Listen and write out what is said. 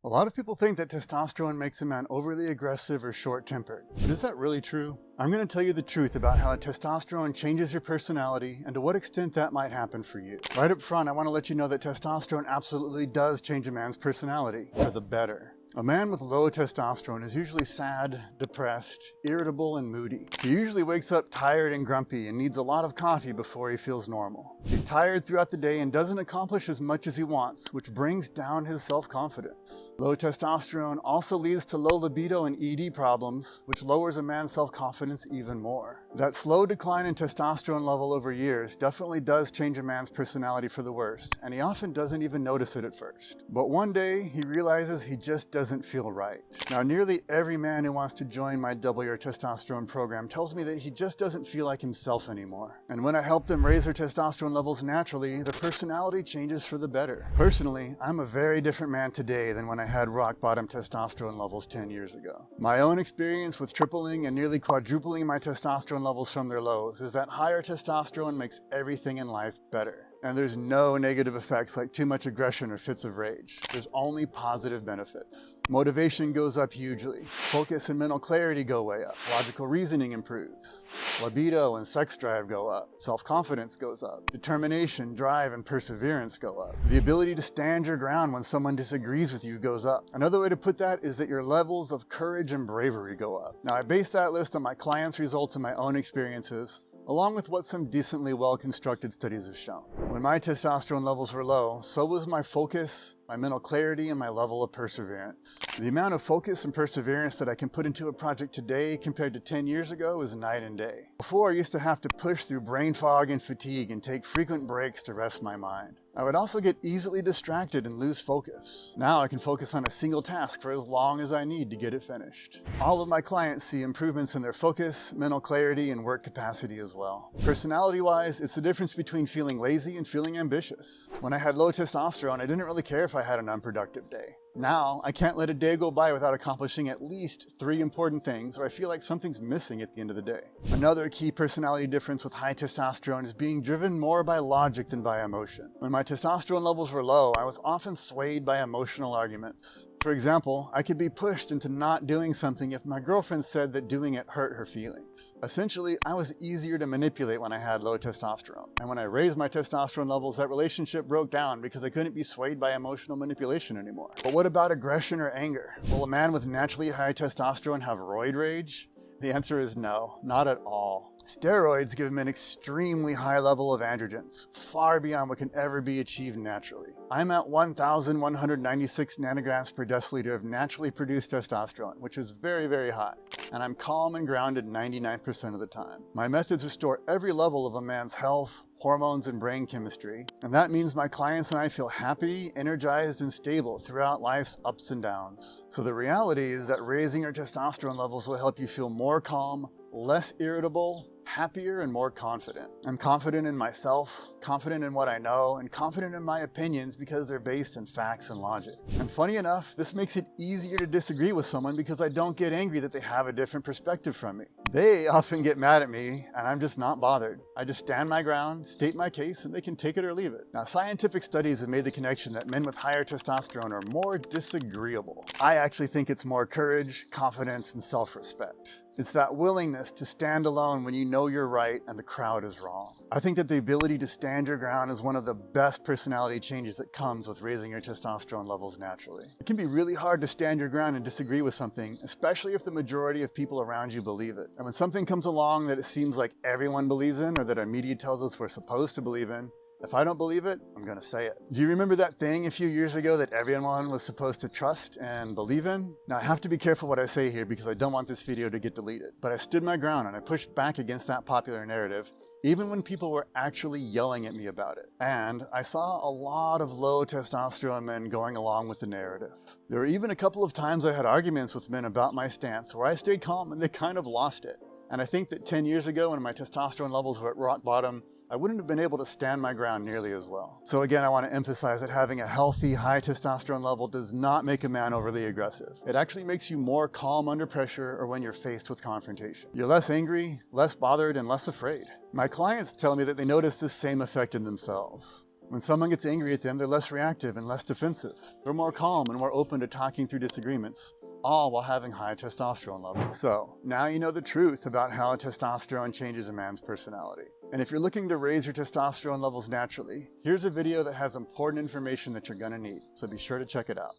A lot of people think that testosterone makes a man overly aggressive or short-tempered. But is that really true? I'm going to tell you the truth about how testosterone changes your personality and to what extent that might happen for you. Right up front, I want to let you know that testosterone absolutely does change a man's personality for the better. A man with low testosterone is usually sad, depressed, irritable, and moody. He usually wakes up tired and grumpy and needs a lot of coffee before he feels normal. He's tired throughout the day and doesn't accomplish as much as he wants, which brings down his self-confidence. Low testosterone also leads to low libido and ED problems, which lowers a man's self-confidence even more. That slow decline in testosterone level over years definitely does change a man's personality for the worse, and he often doesn't even notice it at first. But one day, he realizes he just doesn't feel right. Now, nearly every man who wants to join my Double Your Testosterone program tells me that he just doesn't feel like himself anymore. And when I help them raise their testosterone levels naturally, their personality changes for the better. Personally, I'm a very different man today than when I had rock bottom testosterone levels 10 years ago. My own experience with tripling and nearly quadrupling my testosterone levels from their lows is that higher testosterone makes everything in life better. And there's no negative effects like too much aggression or fits of rage. There's only positive benefits. Motivation goes up hugely. Focus and mental clarity go way up. Logical reasoning improves. Libido and sex drive go up. Self-confidence goes up. Determination, drive, and perseverance go up. The ability to stand your ground when someone disagrees with you goes up. Another way to put that is that your levels of courage and bravery go up. Now, I base that list on my clients' results and my own experiences, along with what some decently well-constructed studies have shown. When my testosterone levels were low, so was my focus, my mental clarity, and my level of perseverance. The amount of focus and perseverance that I can put into a project today compared to 10 years ago is night and day. Before, I used to have to push through brain fog and fatigue and take frequent breaks to rest my mind. I would also get easily distracted and lose focus. Now I can focus on a single task for as long as I need to get it finished. All of my clients see improvements in their focus, mental clarity, and work capacity as well. Personality-wise, it's the difference between feeling lazy and feeling ambitious. When I had low testosterone, I didn't really care if I had an unproductive day. Now, I can't let a day go by without accomplishing at least 3 important things, or I feel like something's missing at the end of the day. Another key personality difference with high testosterone is being driven more by logic than by emotion. When my testosterone levels were low, I was often swayed by emotional arguments. For example, I could be pushed into not doing something if my girlfriend said that doing it hurt her feelings. Essentially, I was easier to manipulate when I had low testosterone. And when I raised my testosterone levels, that relationship broke down because I couldn't be swayed by emotional manipulation anymore. But what about aggression or anger? Will a man with naturally high testosterone have roid rage? The answer is no, not at all. Steroids give him an extremely high level of androgens, far beyond what can ever be achieved naturally. I'm at 1,196 nanograms per deciliter of naturally produced testosterone, which is very, very high. And I'm calm and grounded 99% of the time. My methods restore every level of a man's health, hormones, and brain chemistry. And that means my clients and I feel happy, energized, and stable throughout life's ups and downs. So the reality is that raising your testosterone levels will help you feel more calm, less irritable, happier, and more confident. I'm confident in myself, confident in what I know, and confident in my opinions because they're based in facts and logic. And funny enough, this makes it easier to disagree with someone because I don't get angry that they have a different perspective from me. They often get mad at me, and I'm just not bothered. I just stand my ground, state my case, and they can take it or leave it. Now, scientific studies have made the connection that men with higher testosterone are more disagreeable. I actually think it's more courage, confidence, and self-respect. It's that willingness to stand alone when you know you're right and the crowd is wrong. I think that the ability to stand your ground is one of the best personality changes that comes with raising your testosterone levels naturally. It can be really hard to stand your ground and disagree with something, especially if the majority of people around you believe it. And when something comes along that it seems like everyone believes in or that our media tells us we're supposed to believe in, if I don't believe it, I'm gonna say it. Do you remember that thing a few years ago that everyone was supposed to trust and believe in? Now, I have to be careful what I say here because I don't want this video to get deleted. But I stood my ground and I pushed back against that popular narrative, even when people were actually yelling at me about it. And I saw a lot of low testosterone men going along with the narrative. There were even a couple of times I had arguments with men about my stance where I stayed calm and they kind of lost it. And I think that 10 years ago when my testosterone levels were at rock bottom, I wouldn't have been able to stand my ground nearly as well. So again, I want to emphasize that having a healthy, high testosterone level does not make a man overly aggressive. It actually makes you more calm under pressure or when you're faced with confrontation. You're less angry, less bothered, and less afraid. My clients tell me that they notice this same effect in themselves. When someone gets angry at them, they're less reactive and less defensive. They're more calm and more open to talking through disagreements, all while having high testosterone levels. So, now you know the truth about how testosterone changes a man's personality. And if you're looking to raise your testosterone levels naturally, here's a video that has important information that you're gonna need, so be sure to check it out.